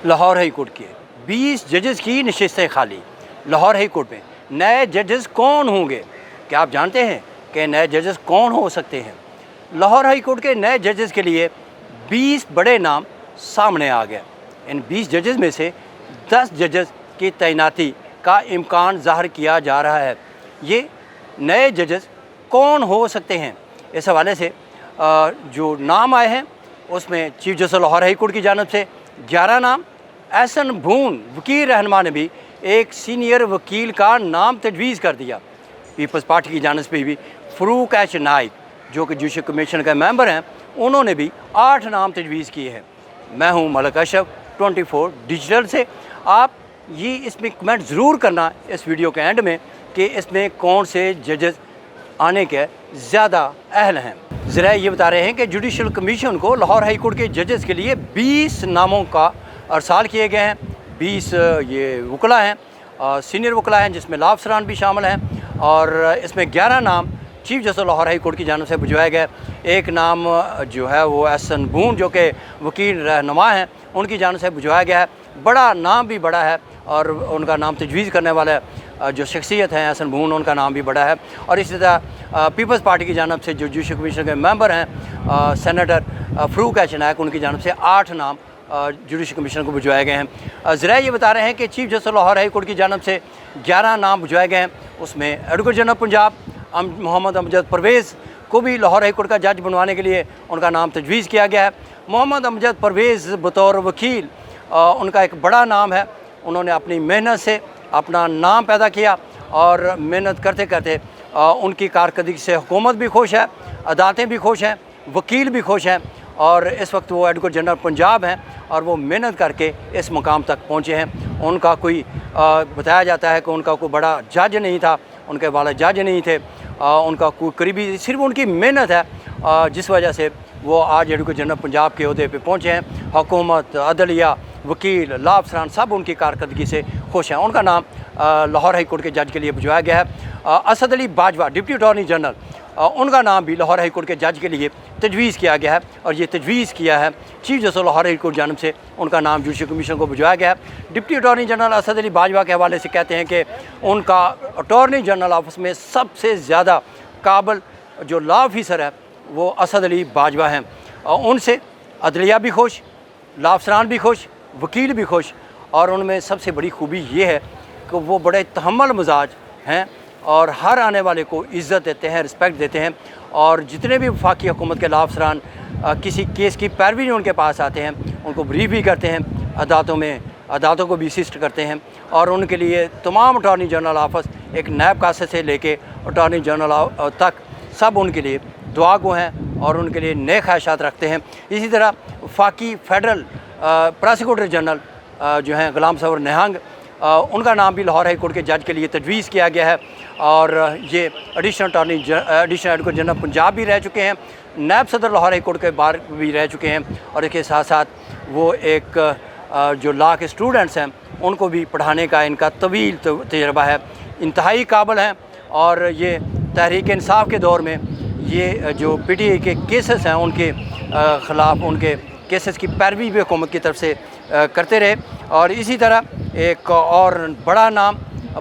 Lahore high court کی 20 ججز کی نشستیں خالی لاہور ہائی کورٹ میں۔ نئے ججز کون ہوں گے؟ کیا آپ جانتے ہیں کہ نئے ججز کون ہو سکتے ہیں؟ لاہور ہائی کورٹ کے نئے ججز کے لیے 20 بڑے نام سامنے آ گئے۔ ان 20 ججز میں سے 10 ججز کی تعیناتی کا امکان ظاہر کیا جا رہا ہے۔ یہ نئے ججز کون ہو سکتے ہیں؟ اس حوالے سے جو نام آئے ہیں اس میں chief justice Lahore high court کی جانب سے 11 نام، احسن بھون وکیل رہنما نے بھی ایک سینئر وکیل کا نام تجویز کر دیا۔ پیپلز پارٹی کی جانب سے بھی فروق ایچ نائک جو کہ جوڈیشل کمیشن کا ممبر ہیں، انہوں نے بھی 8 نام تجویز کیے ہیں۔ میں ہوں ملک اشرف 24 ڈیجیٹل سے۔ آپ یہ اس میں کمنٹ ضرور کرنا اس ویڈیو کے اینڈ میں کہ اس میں کون سے ججز آنے کے زیادہ اہل ہیں۔ ذرائع یہ بتا رہے ہیں کہ جوڈیشل کمیشن کو لاہور ہائی کورٹ کے ججز کے لیے 20 ناموں کا ارسال کیے گئے ہیں۔ 20 یہ وکلا ہیں، سینئر وکلا ہیں جس میں لا افسران بھی شامل ہیں، اور اس میں 11 نام chief justice Lahore high court کی جانب سے بھجوائے گئے۔ ایک نام جو ہے وہ احسن بھون جو کہ وکیل رہنما ہیں ان کی جانب سے بھجوایا گیا ہے۔ بڑا نام بھی بڑا ہے اور ان کا نام تجویز کرنے والے جو شخصیت ہیں احسن بھون، ان کا نام بھی بڑا ہے۔ اور اسی طرح پیپلز پارٹی کی جانب سے جو جوڈیشل کمیشن کے ممبر ہیں سینیٹر فروق ایچ نائک، ان کی جانب سے 8 نام جوڈیشل کمیشن کو بھجوائے گئے ہیں۔ ذرائع یہ بتا رہے ہیں کہ chief justice Lahore high court کی جانب سے 11 نام بھجوائے گئے ہیں۔ اس میں ایڈوکیٹ جنرل پنجاب محمد امجد پرویز کو بھی لاہور ہائی کورٹ کا جج بنوانے کے لیے ان کا نام تجویز کیا گیا ہے۔ محمد امجد پرویز بطور وکیل ان کا ایک بڑا نام ہے۔ انہوں نے اپنی محنت سے اپنا نام پیدا کیا اور محنت کرتے کرتے ان کی کارکردگی سے حکومت بھی خوش ہے، عدالتیں بھی خوش ہیں، وکیل بھی خوش ہیں، اور اس وقت وہ ایڈوکیٹ جنرل پنجاب ہیں اور وہ محنت کر کے اس مقام تک پہنچے ہیں۔ ان کا کوئی بتایا جاتا ہے کہ ان کا کوئی بڑا جج نہیں تھا، ان کے والد جج نہیں تھے، ان کا کوئی قریبی، صرف ان کی محنت ہے جس وجہ سے وہ آج ایڈوکیٹ جنرل پنجاب کے عہدے پہ پہنچے ہیں۔ حکومت، عدلیہ، وکیل، لا افسران سب ان کی کارکردگی سے خوش ہیں۔ ان کا نام لاہور ہائی کورٹ کے جج کے لیے بھجوایا گیا ہے۔ اسد علی باجوہ ڈپٹی اٹارنی جنرل، ان کا نام بھی لاہور ہائی کورٹ کے جج کے لیے تجویز کیا گیا ہے، اور یہ تجویز کیا ہے chief justice Lahore high court جانب سے ان کا نام جوڈیشل کمیشن کو بھجوایا گیا ہے۔ ڈپٹی اٹارنی جنرل اسد علی باجوہ کے حوالے سے کہتے ہیں کہ ان کا اٹارنی جنرل آفس میں سب سے زیادہ قابل جو لا آفیسر ہے وہ اسد علی باجوہ ہیں۔ ان سے عدلیہ بھی خوش، لا افسران بھی خوش، وکیل بھی خوش، اور ان میں سب سے بڑی خوبی یہ ہے کہ وہ بڑے تحمل مزاج ہیں اور ہر آنے والے کو عزت دیتے ہیں، رسپیکٹ دیتے ہیں، اور جتنے بھی وفاقی حکومت کے لا افسران کسی کیس کی پیروی ان کے پاس آتے ہیں ان کو بریف بھی کرتے ہیں، عدالتوں کو بھی اسسٹ کرتے ہیں، اور ان کے لیے تمام اٹارنی جنرل آفس ایک نیب کاسے سے لے کے اٹارنی جنرل تک سب ان کے لیے دعا گو ہیں اور ان کے لیے نیک خواہشات رکھتے ہیں۔ اسی طرح وفاقی فیڈرل پراسیکیوٹر جنرل جو ہیں غلام سرور نہنگ، ان کا نام بھی لاہور ہائی کورٹ کے جج کے لیے تجویز کیا گیا ہے، اور یہ ایڈیشنل ایڈوکیٹ جنرل پنجاب بھی رہ چکے ہیں، نیب صدر لاہور ہائی کورٹ کے بار بھی رہ چکے ہیں، اور اس کے ساتھ ساتھ وہ ایک جو لا کے اسٹوڈنٹس ہیں ان کو بھی پڑھانے کا ان کا طویل تجربہ ہے۔ انتہائی قابل ہیں، اور یہ تحریک انصاف کے دور میں یہ جو پی ٹی آئی کے کیسز ہیں ان کے خلاف ان کے کیسز کی پیروی بھی حکومت کی طرف سے کرتے رہے۔ اور اسی طرح ایک اور بڑا نام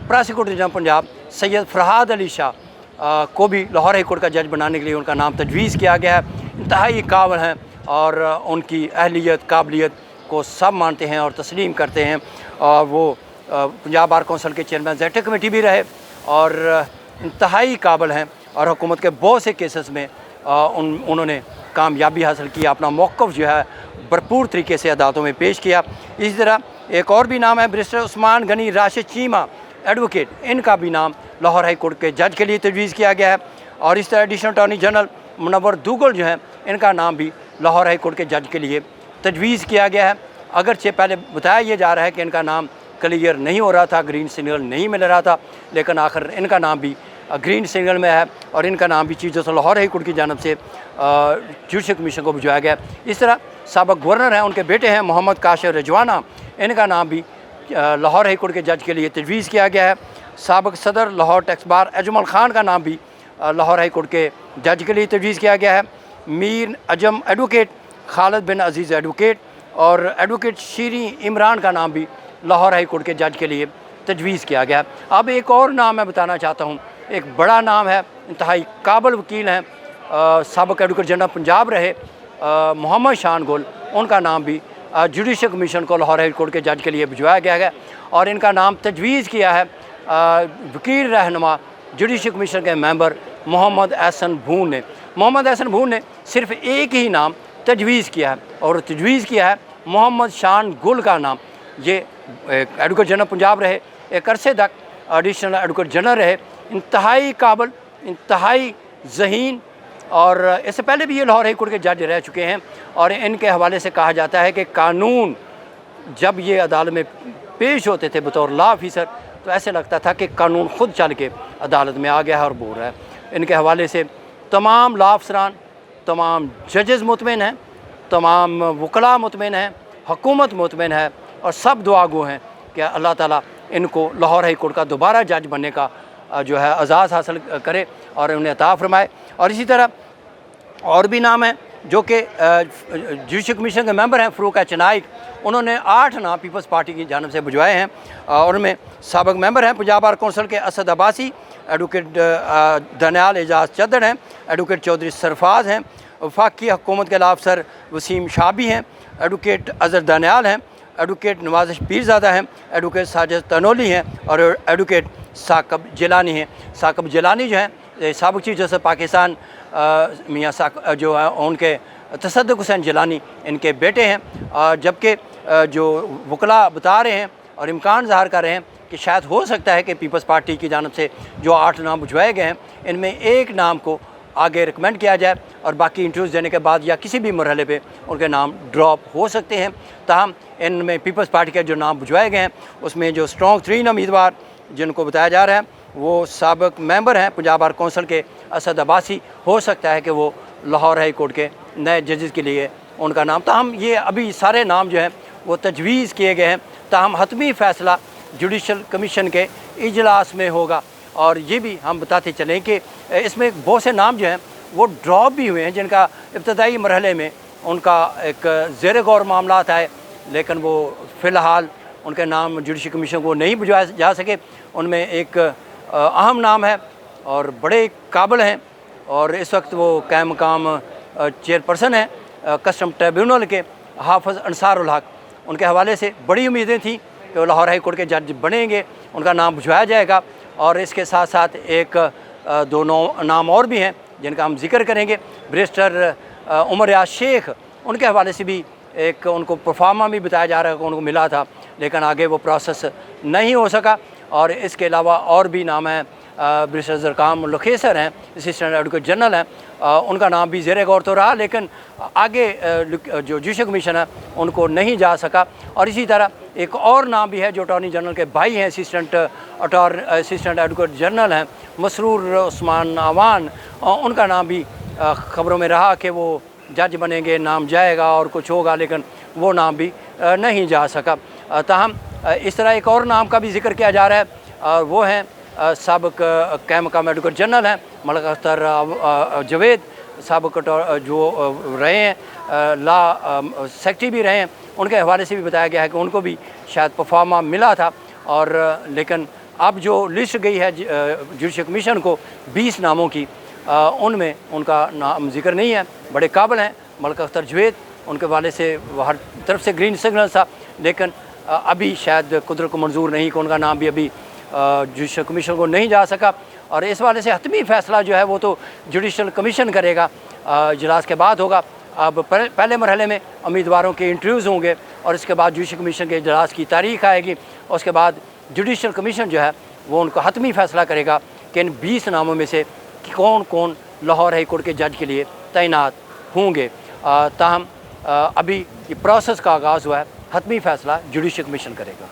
پراسیکیوٹر جنرل پنجاب سید فرحاد علی شاہ کو بھی لاہور ہائی کورٹ کا جج بنانے کے لیے ان کا نام تجویز کیا گیا ہے۔ انتہائی قابل ہیں اور ان کی اہلیت قابلیت کو سب مانتے ہیں اور تسلیم کرتے ہیں، اور وہ پنجاب بار کونسل کے چیئرمین ایگزیکٹو کمیٹی بھی رہے، اور انتہائی قابل ہیں، اور حکومت کے بہت سے کیسز میں انہوں نے کامیابی حاصل کی، اپنا موقف جو ہے بھرپور طریقے سے عدالتوں میں پیش کیا۔ اسی طرح ایک اور بھی نام ہے بیرسٹر عثمان غنی راشد چیمہ ایڈوکیٹ، ان کا بھی نام لاہور ہائی کورٹ کے جج کے لیے تجویز کیا گیا ہے۔ اور اس طرح ایڈیشنل اٹارنی جنرل منور دوگل جو ہیں ان کا نام بھی لاہور ہائی کورٹ کے جج کے لیے تجویز کیا گیا ہے۔ اگرچہ پہلے بتایا یہ جا رہا ہے کہ ان کا نام کلیئر نہیں ہو رہا تھا، گرین سگنل نہیں مل رہا تھا، لیکن آخر ان کا نام بھی گرین سگنل میں ہے، اور ان کا نام بھی chief justice Lahore high court کی جانب سے جوڈیشل کمیشن کو بھجوایا گیا۔ اس طرح سابق گورنر ہیں، ان کے بیٹے ہیں محمد کاشف رجوانہ، ان کا نام بھی لاہور ہائی کورٹ کے جج کے لیے تجویز کیا گیا ہے۔ سابق صدر لاہور ٹیکس بار اجمل خان کا نام بھی لاہور ہائی کورٹ کے جج کے لیے تجویز کیا گیا ہے۔ میر اجم ایڈوکیٹ، خالد بن عزیز ایڈوکیٹ، اور ایڈوکیٹ شیریں عمران کا نام بھی لاہور ہائی کورٹ کے جج کے لیے تجویز کیا گیا. اب ایک اور نام میں بتانا چاہتا ہوں, ایک بڑا نام ہے, انتہائی قابل وکیل ہیں, سابق ایڈوکیٹ جنرل پنجاب رہے محمد شان گل. ان کا نام بھی جوڈیشل کمیشن کو لاہور ہائی کورٹ کے جج کے لیے بھجوایا گیا ہے, اور ان کا نام تجویز کیا ہے وکیل رہنما جوڈیشل کمیشن کے ممبر محمد احسن بھون نے. محمد احسن بھون نے صرف ایک ہی نام تجویز کیا ہے, اور تجویز کیا ہے محمد شان گل کا نام. یہ ایڈوکیٹ جنرل پنجاب رہے, ایک عرصے تک ایڈیشنل ایڈوکیٹ جنرل رہے, انتہائی قابل, انتہائی ذہین, اور اس سے پہلے بھی یہ لاہور ہائی کورٹ کے جج رہ چکے ہیں. اور ان کے حوالے سے کہا جاتا ہے کہ قانون جب یہ عدالت میں پیش ہوتے تھے بطور لا آفیسر تو ایسے لگتا تھا کہ قانون خود چل کے عدالت میں آ گیا ہے اور بول رہا ہے. ان کے حوالے سے تمام لا افسران, تمام ججز مطمئن ہیں, تمام وکلاء مطمئن ہیں, حکومت مطمئن ہے, اور سب دعا گو ہیں کہ اللہ تعالیٰ ان کو لاہور ہائی کورٹ کا دوبارہ جج بننے کا جو ہے اعزاز حاصل کرے اور انہیں عطا فرمائے. اور اسی طرح اور بھی نام ہیں جو کہ جوڈیشل کمیشن کے ممبر ہیں, فروق ایچ نائک. انہوں نے 8 نام پیپلز پارٹی کی جانب سے بھجوائے ہیں, اور ان میں سابق ممبر ہیں پنجاب بار کونسل کے اسد عباسی, ایڈوکیٹ دانیال اعجاز چدر ہیں, ایڈوکیٹ چودھری سرفراز ہیں, وفاقی حکومت کے لا افسر وسیم شابی ہیں, ایڈوکیٹ اظہر دانیال ہیں, ایڈوکیٹ نوازش پیرزادہ ہیں, ایڈوکیٹ ساجد تنولی ہیں, اور ایڈوکیٹ ثاقب جیلانی ہیں. ثاقب جیلانی جو ہیں سابق چیف جسٹس پاکستان میاں جو ہیں ان کے تصدق حسین جیلانی ان کے بیٹے ہیں. جبکہ جو وکلاء بتا رہے ہیں اور امکان ظاہر کر رہے ہیں کہ شاید ہو سکتا ہے کہ پیپلز پارٹی کی جانب سے جو 8 نام بھجوائے گئے ہیں ان میں ایک نام کو آگے ریکمینڈ کیا جائے, اور باقی انٹرویوز دینے کے بعد یا کسی بھی مرحلے پہ ان کے نام ڈراپ ہو سکتے ہیں. تاہم ان میں پیپلز پارٹی کے جو نام بھجوائے گئے ہیں اس میں جو اسٹرانگ 3 امیدوار جن کو بتایا جا رہا ہے وہ سابق ممبر ہیں پنجاب بار کونسل کے اسد عباسی. ہو سکتا ہے کہ وہ لاہور ہائی کورٹ کے نئے ججز کے لیے ان کا نام. تاہم یہ ابھی سارے نام جو ہیں وہ تجویز کیے گئے ہیں, تاہم حتمی فیصلہ جوڈیشل کمیشن کے اجلاس میں ہوگا. اور یہ بھی ہم بتاتے چلیں کہ اس میں بہت سے نام جو ہیں وہ ڈراپ بھی ہوئے ہیں جن کا ابتدائی مرحلے میں ان کا ایک زیر غور معاملات آئے, لیکن وہ فی الحال ان کے نام جوڈیشل کمیشن کو نہیں بھجوائے جا سکے. ان میں ایک اہم نام ہے اور بڑے قابل ہیں, اور اس وقت وہ قائم مقام چیئرپرسن ہیں کسٹم ٹریبیونل کے, حافظ انصار الحق. ان کے حوالے سے بڑی امیدیں تھیں کہ وہ لاہور ہائی کورٹ کے جج بنیں گے, ان کا نام بھجوایا جائے گا. اور اس کے ساتھ ساتھ ایک 2 نام اور بھی ہیں جن کا ہم ذکر کریں گے. بیرسٹر عمر ریاض شیخ, ان کے حوالے سے بھی ایک ان کو پرفارما بھی بتایا جا رہا ہے کہ ان کو ملا تھا, لیکن آگے وہ پروسیس نہیں ہو سکا. اور اس کے علاوہ اور بھی نام ہیں, بیرسٹر زرقام لکھیسر ہیں, اسسٹنٹ ایڈوکیٹ جنرل ہیں, ان کا نام بھی زیر غور تو رہا لیکن آگے جو جوڈیشل کمیشن ہے ان کو نہیں جا سکا. اور اسی طرح ایک اور نام بھی ہے جو اٹارنی جنرل کے بھائی ہیں, اسسٹنٹ ایڈوکیٹ جنرل ہیں مسرور عثمان عوان. ان کا نام بھی خبروں میں رہا کہ وہ جج بنیں گے, نام جائے گا اور کچھ ہوگا, لیکن وہ نام بھی نہیں جا سکا. تاہم اس طرح ایک اور نام کا بھی ذکر کیا جا رہا ہے, اور وہ ہیں سابق قائم مقام ایڈوکیٹ جنرل ہیں ملک اختر جاوید, سابق جو رہے ہیں لا سیکٹری بھی رہے ہیں. ان کے حوالے سے بھی بتایا گیا ہے کہ ان کو بھی شاید پرفارما ملا تھا, اور لیکن اب جو لسٹ گئی ہے جوڈیشل کمیشن کو 20 ناموں کی, ان میں ان کا نام ذکر نہیں ہے. بڑے قابل ہیں ملک اختر جاوید, ان کے حوالے سے ہر طرف سے گرین سگنل تھا, لیکن ابھی شاید قدرت کو منظور نہیں کہ ان کا نام بھی ابھی جوڈیشل کمیشن کو نہیں جا سکا. اور اس والے سے حتمی فیصلہ جو ہے وہ تو جوڈیشل کمیشن کرے گا, اجلاس کے بعد ہوگا. اب پہلے مرحلے میں امیدواروں کے انٹرویوز ہوں گے, اور اس کے بعد جوڈیشل کمیشن کے اجلاس کی تاریخ آئے گی, اور اس کے بعد جوڈیشل کمیشن جو ہے وہ ان کو حتمی فیصلہ کرے گا کہ ان 20 ناموں میں سے کون کون لاہور ہائی کورٹ کے جج کے لیے تعینات ہوں گے. تاہم ابھی یہ پروسیس کا آغاز ہوا ہے, حتمی فیصلہ جوڈیشل کمیشن کرے گا.